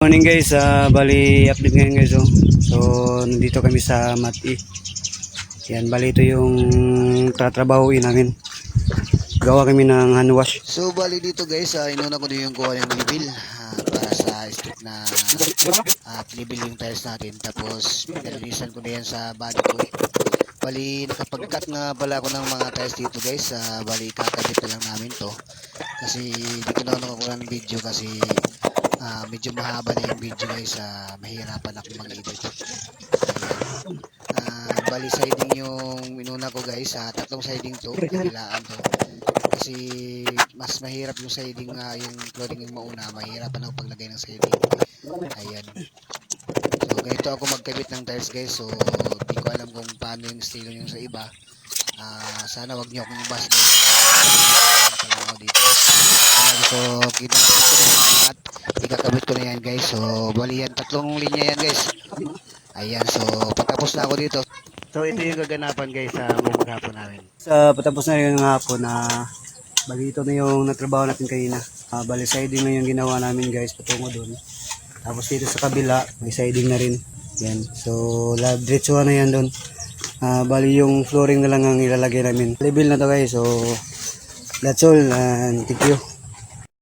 Morning guys, bali update ngayon guys oh. So nandito kami sa Mati. Yan, bali ito yung tatrabahuin namin. Gawa kami ng hand wash. So bali dito guys, inuna ko din yung kuha ng libil para sa stick na libil yung tiles natin. Tapos nalinisan ko na yan sa body ko. Bali nakapag-cut nga pala ako ng mga tiles dito guys. Bali kakabit na lang namin to. Kasi di ko na nakukuha ng video kasi medyo mahaba na yung video guys. Mahirapan ako mag-edit. Bali siding yung minuna ko guys. Tatlong siding to, kailangan to. Kasi mas mahirap yung siding, yung flooring yung mauna, mahirapan ako paglagay ng siding. Ayan. So ganito ako magkabit ng tiles guys. So di ko alam kung paano yung estilo yung sa iba. Sana wag niyo akong i-bash guys. Dito. So ginamit ko na yan at ikakabit ko na yan guys. So bali yan, tatlong linya yan guys. Ayan, so patapos na ako dito. So ito yung gaganapan guys sa maghapon namin. Sa patapos na yung hapon na bali ito na yung natrabaho natin kanina. Bali siding na yung ginawa namin guys patungo doon. Tapos dito sa kabila may siding na rin. Yan. So diretsuhan na yan doon. Bali yung flooring na lang ang ilalagay namin. Level na to guys. So that's all and thank you.